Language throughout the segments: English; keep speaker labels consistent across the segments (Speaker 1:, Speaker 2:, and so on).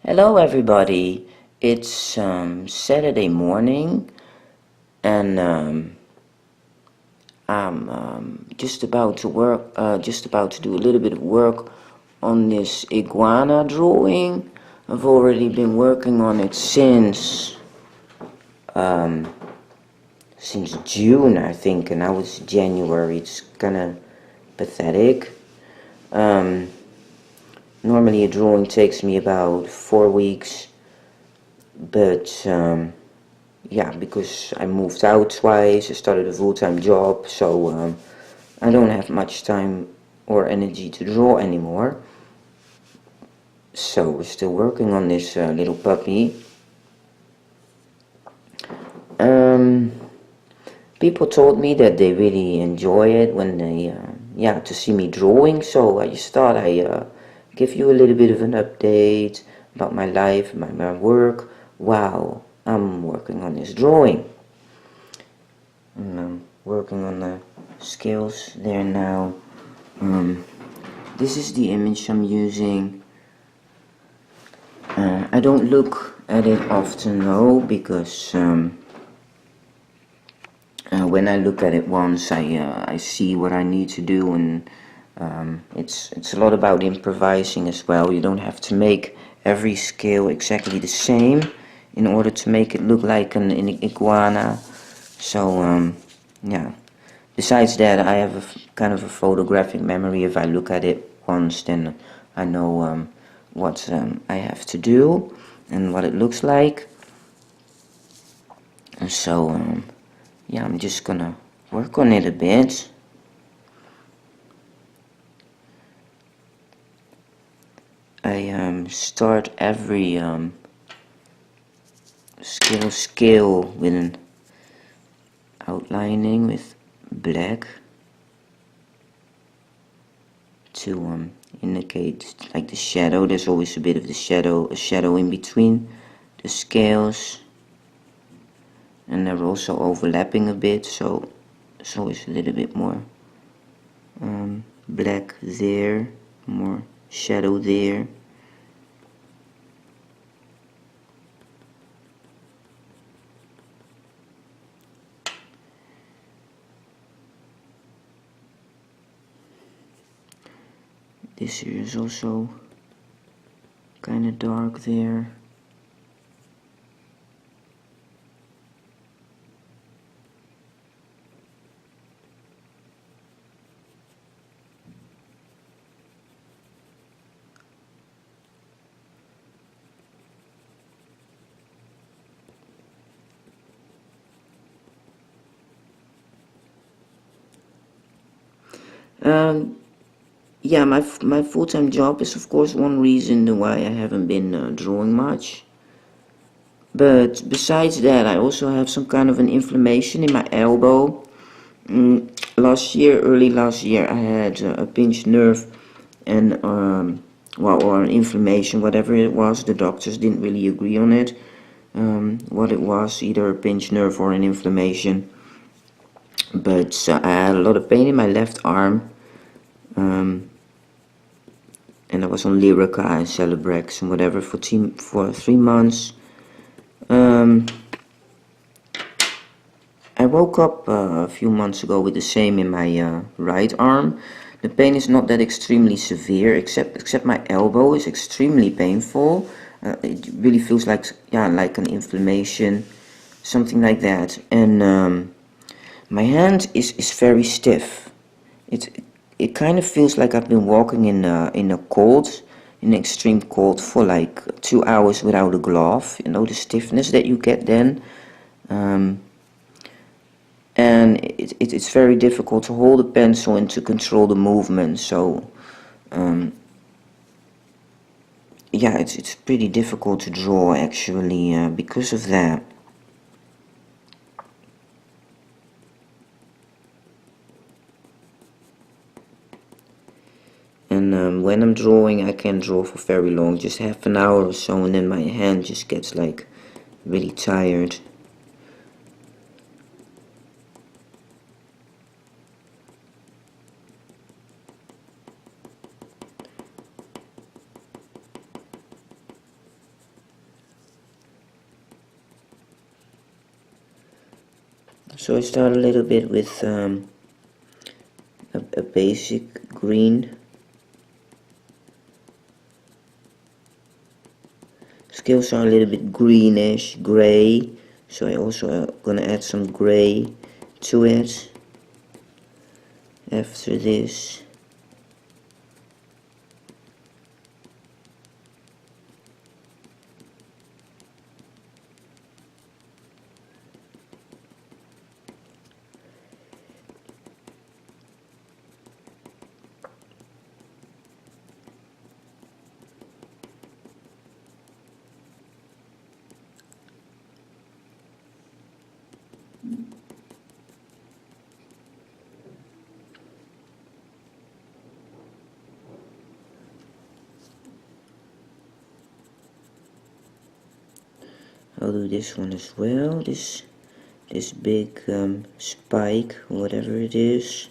Speaker 1: Hello everybody, it's Saturday morning and I'm just about to do a little bit of work on this iguana drawing. I've already been working on it since June, I think, and now it's January. It's kinda pathetic. Normally a drawing takes me about 4 weeks, but yeah, because I moved out twice, I started a full-time job, so I don't have much time or energy to draw anymore. So we're still working on this little puppy. People told me that they really enjoy it when they, to see me drawing, so I just thought I give you a little bit of an update about my life, my work, while I'm working on this drawing. I'm working on the scales there now. This is the image I'm using. I don't look at it often though, because when I look at it once, I see what I need to do, and it's a lot about improvising as well. You don't have to make every scale exactly the same in order to make it look like an iguana. So yeah. Besides that, I have a kind of a photographic memory. If I look at it once, then I know what I have to do and what it looks like. And so yeah, I'm just gonna work on it a bit. I start every scale with an outlining with black to indicate like the shadow. There's always a bit of a shadow in between the scales, and they're also overlapping a bit, so there's always a little bit more black there, more shadow there. This here is also kind of dark there. Yeah, my full-time job is of course one reason why I haven't been drawing much. But besides that, I also have some kind of an inflammation in my elbow. Early last year, I had a pinched nerve and or an inflammation, whatever it was. The doctors didn't really agree on it. What it was, either a pinched nerve or an inflammation. But I had a lot of pain in my left arm. And I was on Lyrica and Celebrex and whatever for 3 months. I woke up a few months ago with the same in my right arm. The pain is not that extremely severe, except my elbow is extremely painful. It really feels like like an inflammation, something like that. And my hand is very stiff. It kind of feels like I've been walking in in extreme cold for like 2 hours without a glove. You know, the stiffness that you get then. And it's very difficult to hold a pencil and to control the movement. So yeah, it's pretty difficult to draw actually because of that. And when I'm drawing, I can't draw for very long, just half an hour or so, and then my hand just gets like really tired. So I start a little bit with a basic green. Scales are a little bit greenish, gray, so I also gonna add some gray to it after this. I'll do this one as well, this big spike, whatever it is.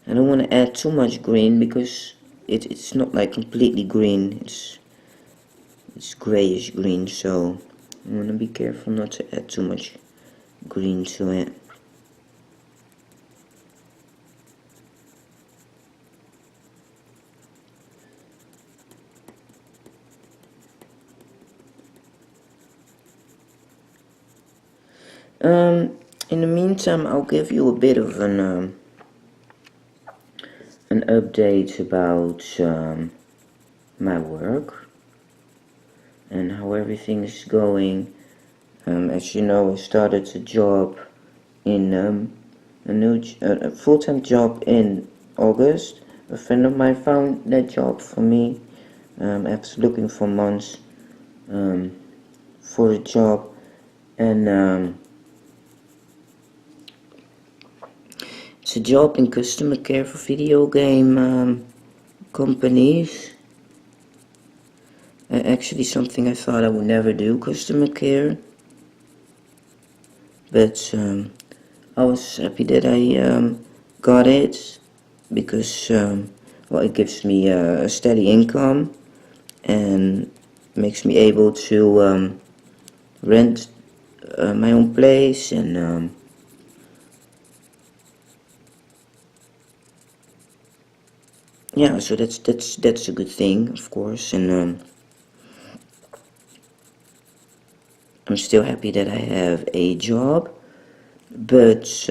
Speaker 1: I don't want to add too much green because it's not like completely green, it's grayish green, so I want to be careful not to add too much green to it. In the meantime, I'll give you a bit of an update about my work and how everything is going. As you know, I started a job in a full-time job in August. A friend of mine found that job for me after looking for months for a job, and it's a job in customer care for video game companies. Actually something I thought I would never do, customer care, but I was happy that I got it because well, it gives me a steady income and makes me able to rent my own place, and yeah, so that's a good thing, of course, and I'm still happy that I have a job, but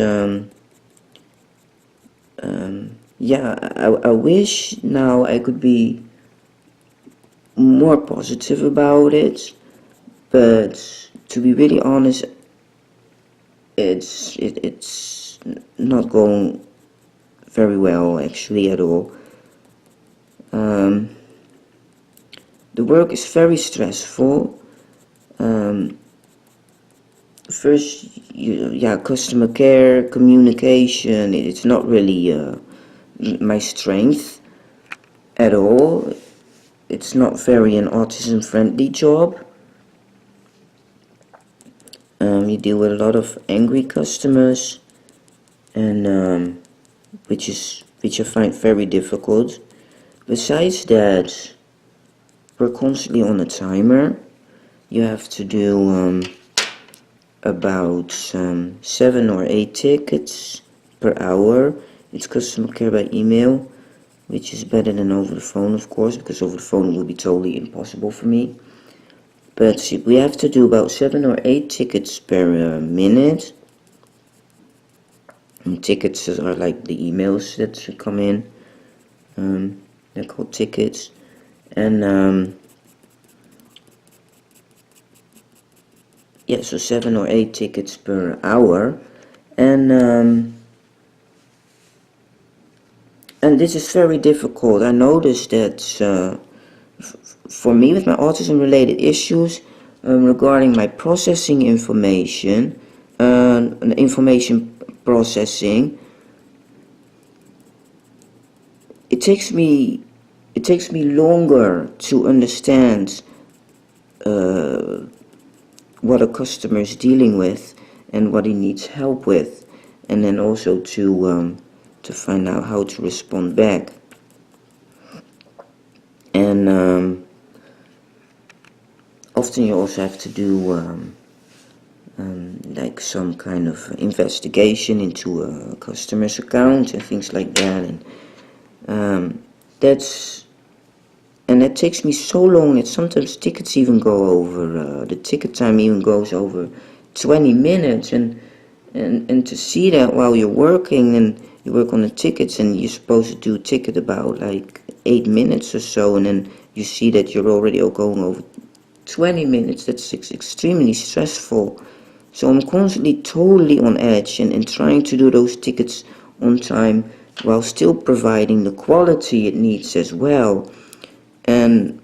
Speaker 1: yeah, I wish now I could be more positive about it, but to be really honest, it's not going very well, actually, at all. The work is very stressful. First, yeah, customer care, communication, it's not really my strength at all. It's not very an autism friendly job. You deal with a lot of angry customers, and which I find very difficult. Besides that, we're constantly on a timer. You have to do about 7 or 8 tickets per hour. It's customer care by email, which is better than over the phone, of course, because over the phone it would be totally impossible for me. But we have to do about 7 or 8 tickets per minute. And tickets are like the emails that come in. They're called tickets. And yeah, so 7 or 8 tickets per hour. And this is very difficult. I noticed that for me, with my autism related issues, regarding my processing information, information processing, it takes me longer to understand what a customer is dealing with and what he needs help with, and then also to find out how to respond back. and often you also have to do like some kind of investigation into a customer's account and things like that, and that takes me so long that sometimes tickets even go over, the ticket time even goes over 20 minutes, and to see that while you're working and you work on the tickets and you're supposed to do a ticket about like 8 minutes or so, and then you see that you're already going over 20 minutes, that's extremely stressful. So I'm constantly totally on edge and trying to do those tickets on time while still providing the quality it needs as well. And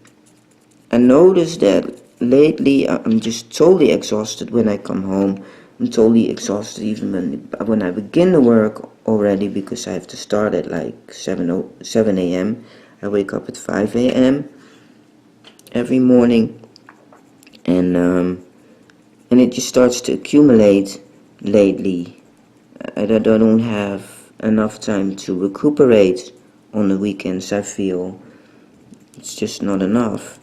Speaker 1: I noticed that lately I'm just totally exhausted when I come home. I'm totally exhausted even when I begin the work already, because I have to start at like 7 a.m. I wake up at 5 a.m. every morning, and it just starts to accumulate lately. I don't have enough time to recuperate on the weekends. I feel it's just not enough.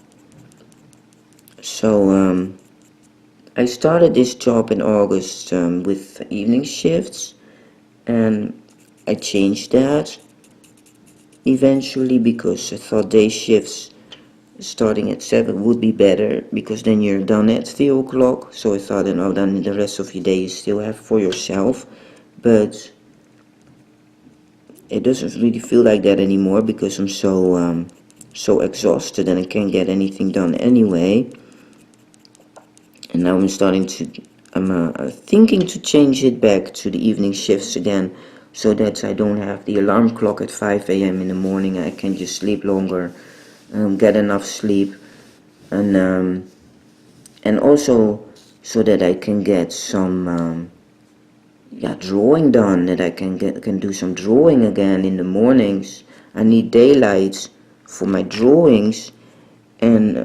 Speaker 1: So I started this job in August with evening shifts, and I changed that eventually because I thought day shifts starting at 7 would be better, because then you're done at 3 o'clock. So I thought, then the rest of your day you still have for yourself. But it doesn't really feel like that anymore, because I'm so exhausted and I can't get anything done anyway. And now I'm thinking to change it back to the evening shifts again, so that I don't have the alarm clock at 5 a.m. in the morning. I can just sleep longer, get enough sleep, and also so that I can get some drawing done, that I can do some drawing again in the mornings. I need daylight for my drawings, and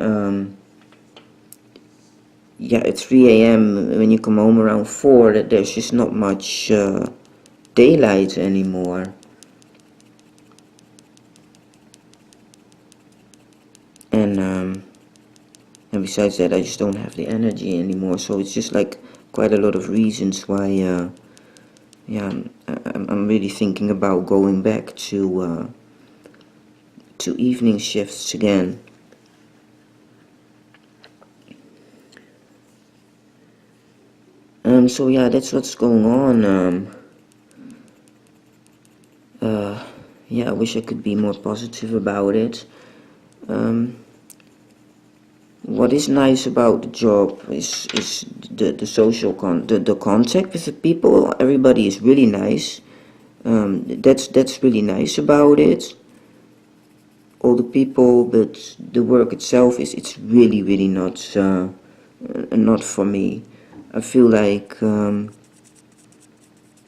Speaker 1: at 3 a.m. when you come home around 4, that there's just not much daylight anymore. And besides that, I just don't have the energy anymore. So it's just like quite a lot of reasons why I'm really thinking about going back to evening shifts again. So yeah, that's what's going on. I wish I could be more positive about it. What is nice about the job is the social the contact with the people. Everybody is really nice. That's really nice about it. All the people, but the work itself it's really not for me. I feel like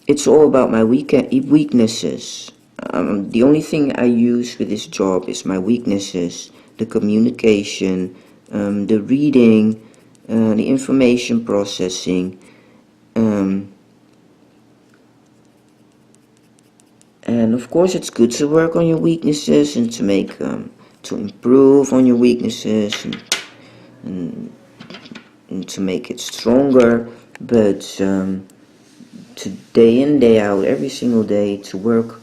Speaker 1: it's all about my weaknesses. The only thing I use with this job is my weaknesses: the communication, the reading, the information processing, and of course it's good to work on your weaknesses and to make to improve on your weaknesses and to make it stronger. But to day in day out, every single day, to work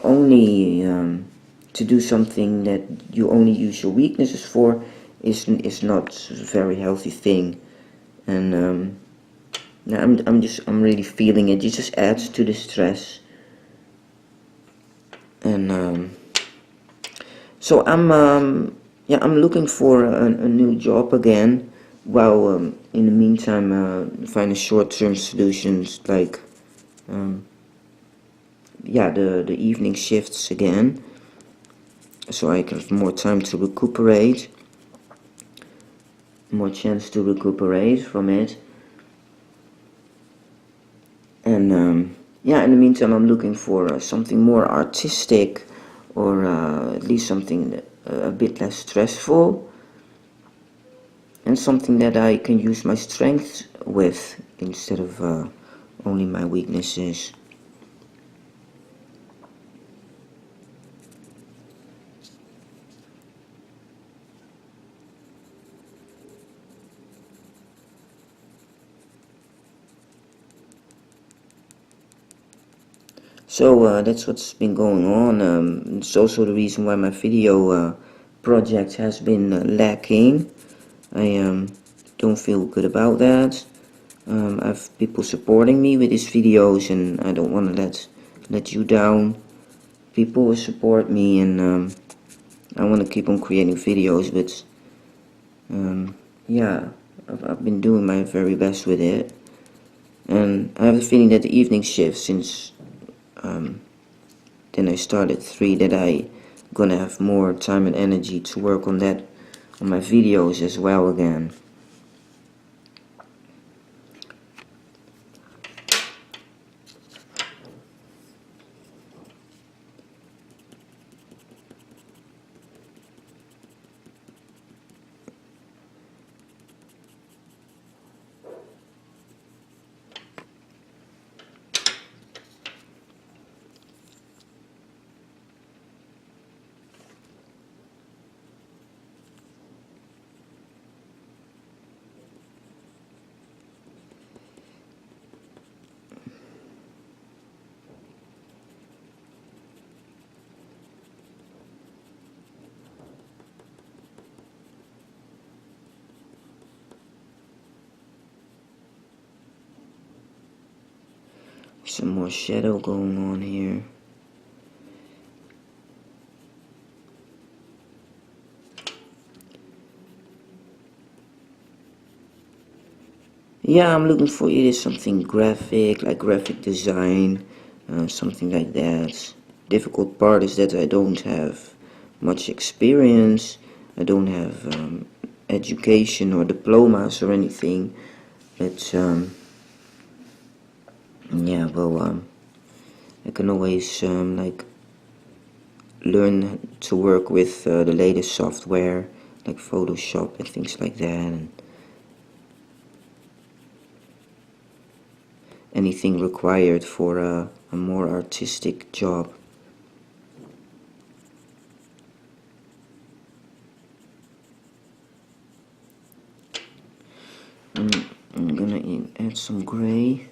Speaker 1: only to do something that you only use your weaknesses for is not a very healthy thing. And I'm really feeling it. It just adds to the stress. And so I'm looking for a new job again, while in the meantime finding short-term solutions like the evening shifts again, so I can have more time to recuperate, more chance to recuperate from it. And in the meantime I'm looking for something more artistic, or at least something a bit less stressful, and something that I can use my strengths with instead of only my weaknesses. So that's what's been going on. It's also the reason why my video project has been lacking. I don't feel good about that. I have people supporting me with these videos, and I don't want to let you down. People will support me, and I want to keep on creating videos, but yeah, I've been doing my very best with it. And I have a feeling that the evening shift, since then I started 3, that I gonna have more time and energy to work on that, on my videos as well again. Some more shadow going on here. Yeah, I'm looking for either something graphic, like graphic design, something like that. Difficult part is that I don't have much experience. I don't have education or diplomas or anything. But yeah, well, I can always like learn to work with the latest software, like Photoshop and things like that, and anything required for a more artistic job. I'm gonna add some gray,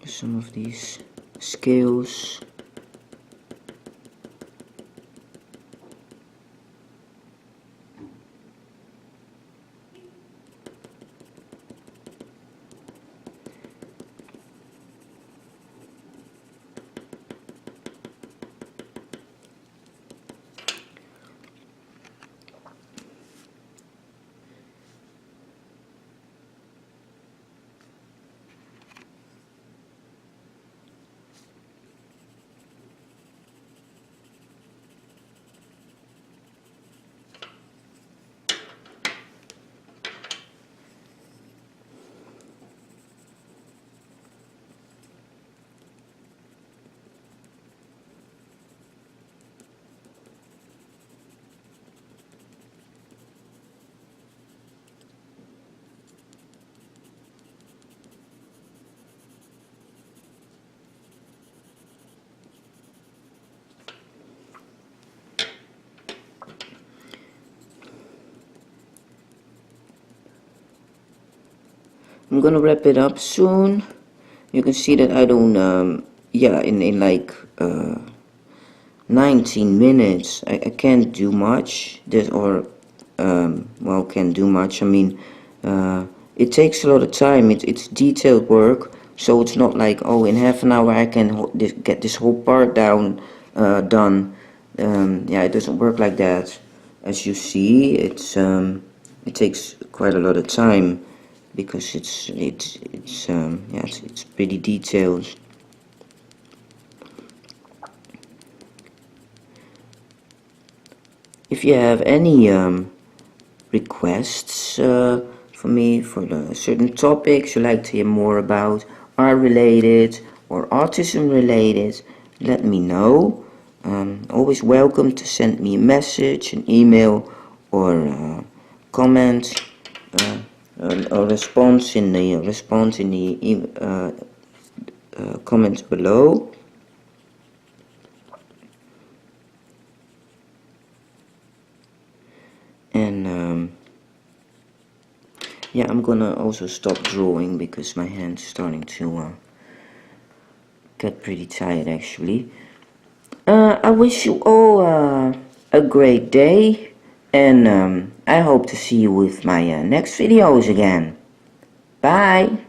Speaker 1: some of these scales. I'm gonna wrap it up soon. You can see that I don't, yeah, in like 19 minutes, I can't do much. Well, can't do much. I mean, it takes a lot of time. It's detailed work, so it's not like, oh, in half an hour I can get this whole part done. Yeah, it doesn't work like that. As you see, it takes quite a lot of time, because it's pretty detailed. If you have any requests for me for the certain topics you like to hear more about, are related or autism related, let me know. Always welcome to send me a message, an email, or comment, or response in the comments below. And yeah, I'm gonna also stop drawing because my hand's starting to get pretty tired actually. I wish you all a great day, and I hope to see you with my next videos again. Bye!